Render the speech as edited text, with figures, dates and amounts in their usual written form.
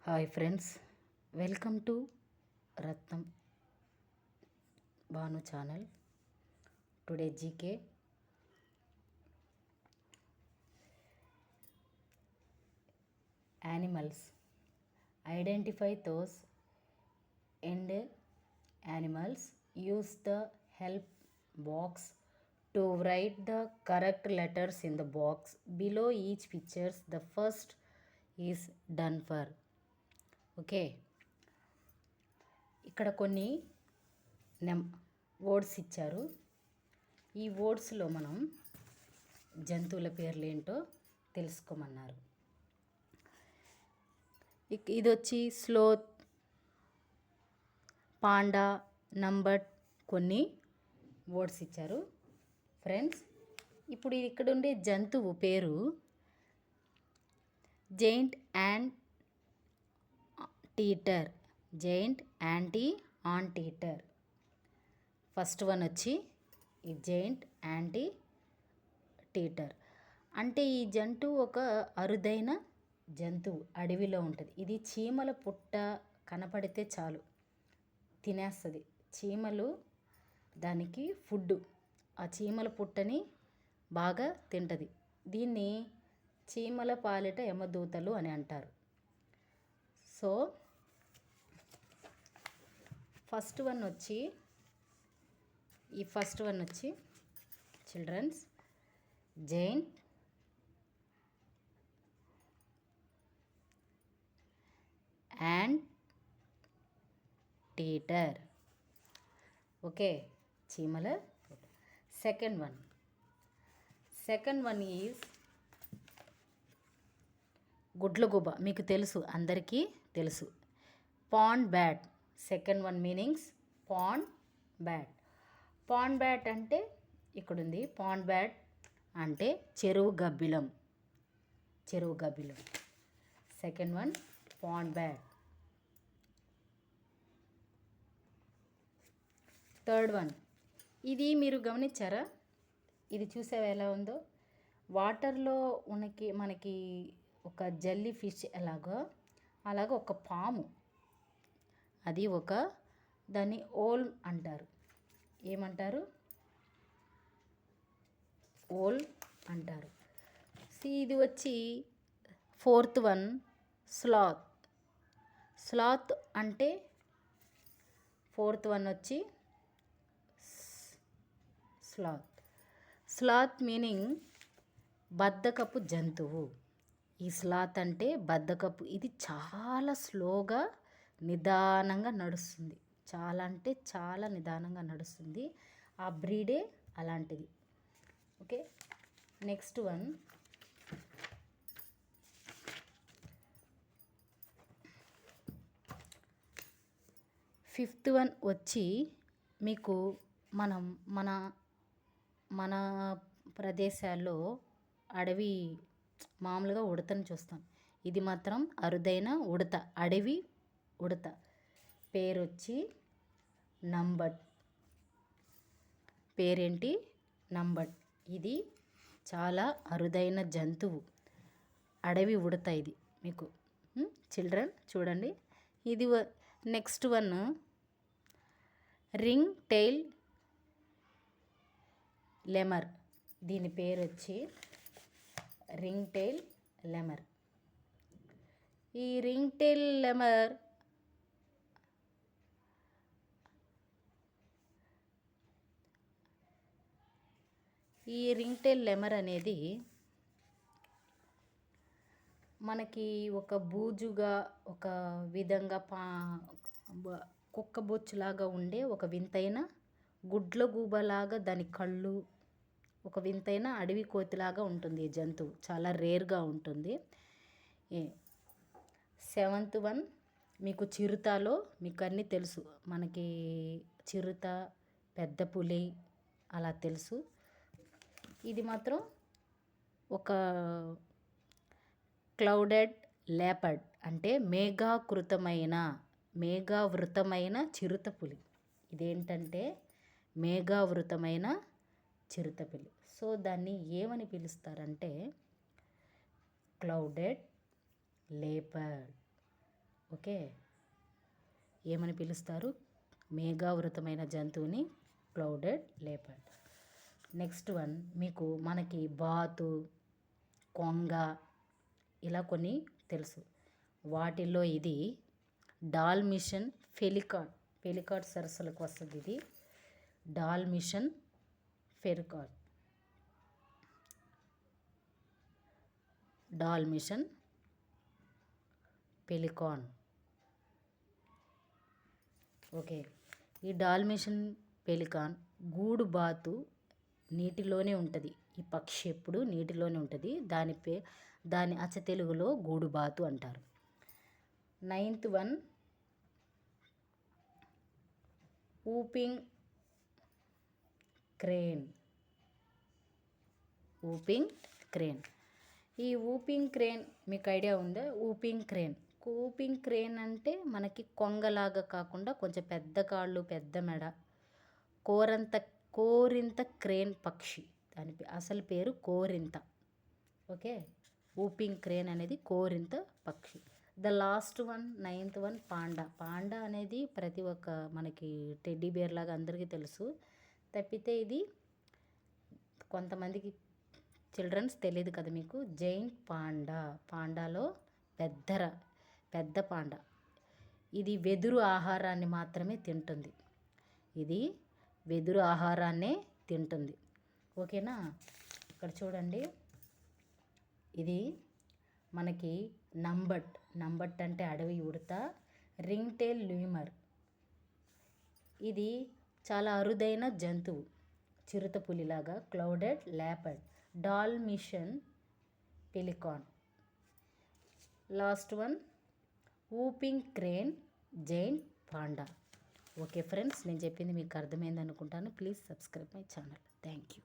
Hi friends, welcome to Ratnam Bhanu channel. Today GK animals. Identify those end animals. Use the help box to write the correct letters in the box below each pictures. The first is done for. Okay, ఇక్కడ కొన్ని words ఇచ్చారు. ఈ వర్డ్స్లో మనం జంతువుల పేర్లు ఏంటో తెలుసుకోమన్నారు. ఇది వచ్చి స్లోత్, పాండా, నంబట్, కొన్ని వర్డ్స్ ఇచ్చారు ఫ్రెండ్స్. ఇప్పుడు ఇక్కడ ఉండే జంతువు పేరు giant anteater. Giant anteater. First one వచ్చి ఈ జైంట్ యాంటీ టీటర్. అంటే ఈ జంతువు ఒక అరుదైన జంతువు, అడవిలో ఉంటుంది. ఇది చీమల పుట్ట కనపడితే చాలు తినేస్తుంది. చీమలు దానికి ఫుడ్. ఆ చీమల పుట్టని బాగా తింటుంది. దీన్ని చీమల పాలిట యమదూతలు అని అంటారు. సో ఫస్ట్ వన్ వచ్చి children's giant anteater. Okay, చీమల. సెకండ్ వన్ ఈజ్ గుడ్లగూబ. మీకు తెలుసు, అందరికీ తెలుసు. Pond bat. Second one meanings pond bat. Pond bat అంటే ఇక్కడుంది. పాండ్ బ్యాట్ అంటే చెరువు గబ్బిలం. Second one pond bat. Third one, ఇది మీరు గమనించారా? ఇది చూసావా ఎలా ఉందో? వాటర్లో మనకి ఒక జెల్లీ ఫిష్ అలాగ ఒక పాము. అది దాన్ని ఓల్ అంటారు. ఏమంటారు? ఓల్ అంటారు. ఇది వచ్చి ఫోర్త్ వన్ స్లాత్. స్లాత్ అంటే ఫోర్త్ వన్ వచ్చి స్లాత్ మీనింగ్ బద్ధకపు జంతువు. ఈ స్లాత్ అంటే బద్ధకపు. ఇది చాలా స్లోగా నిదానంగా నడుస్తుంది. చాలా అంటే చాలా నిదానంగా నడుస్తుంది. ఆ బ్రీడే అలాంటిది. Okay, next one fifth one వచ్చి మీకు మన ప్రదేశాల్లో అడవి మామూలుగా ఉడతను చూస్తాం. ఇది మాత్రం అరుదైన ఉడత, అడవి ఉడత. పేరు వచ్చి నంబట్. పేరేంటి? నంబట్. ఇది చాలా అరుదైన జంతువు, అడవి ఉడత. ఇది మీకు చిల్డ్రన్ చూడండి. ఇది నెక్స్ట్ వన్ రింగ్ టెయిల్ లెమర్. దీని పేరు వచ్చి రింగ్ టెయిల్ లెమర్. ఈ రింగ్ టెయిల్ లెమర్ అనేది మనకి ఒక బూజుగా, ఒక విధంగా కుక్క బొచ్చులాగా ఉండే ఒక వింతైన గుడ్లగూబలాగా దాని కళ్ళు, ఒక వింతైన అడవి కోతిలాగా ఉంటుంది. ఈ జంతువు చాలా రేర్గా ఉంటుంది. సెవెంత్ వన్ మీకు చిరుతలో మీకు అన్నీ తెలుసు. మనకి చిరుత, పెద్ద పులి అలా తెలుసు. ఇది మాత్రం ఒక క్లౌడెడ్ లేపర్డ్ అంటే మేఘావృతమైన చిరుతపులి. ఇదేంటంటే మేఘావృతమైన చిరుతపులి. సో దాన్ని ఏమని పిలుస్తారంటే క్లౌడెడ్ లేపర్డ్. ఓకే, ఏమని పిలుస్తారు? మేఘావృతమైన జంతువుని క్లౌడెడ్ లేపర్డ్. నెక్స్ట్ వన్, మనకి బాతు, కొంగ ఇలా కొన్ని తెలుసు. వాటిల్లో ఇది డాల్మిషన్ పెలికాడ్ సరస్సులకు వస్తుంది. ఇది డాల్మిషన్ పెలికాన్. ఓకే, ఈ డాల్మిషన్ పెలికాన్ గూడు బాతు నీటిలోనే ఉంటుంది. ఈ పక్షి ఎప్పుడు నీటిలోనే ఉంటుంది. దాని అచ్చ తెలుగులో గూడు బాతు అంటారు. 9th one, whooping crane. ఈ ఊపింగ్ క్రేన్ మీకు ఐడియా ఉందా? ఊపింగ్ క్రేన్ అంటే మనకి కొంగలాగా కాకుండా కొంచెం పెద్ద కాళ్ళు, పెద్ద మెడ, కోరింత క్రేన్ పక్షి. దాని అసలు పేరు కోరింత. ఓకే, ఊపింగ్ క్రేన్ అనేది కోరింత పక్షి. The last one, 9th one, panda అనేది ప్రతి ఒక్క మనకి టెడ్డీ బేర్ లాగా అందరికీ తెలుసు. తప్పితే ఇది కొంతమందికి చిల్డ్రన్స్ తెలియదు కదా మీకు. జైంట్ పాండాలో పెద్ద పాండా. ఇది వెదురు ఆహారాన్ని మాత్రమే తింటుంది. ఓకేనా? ఇక్కడ చూడండి, ఇది మనకి నంబట్ అంటే అడవి ఉడత. రింగ్ టైల్ ల్యూమర్, ఇది చాలా అరుదైన జంతువు, చిరుతపులిలాగా. Clouded leopard, dalmatian pelican. Last one, whooping crane, giant panda. Okay friends, నేను చెప్పింది మీకు అర్థమైంది అనుకుంటాను. Please subscribe my channel. Thank you.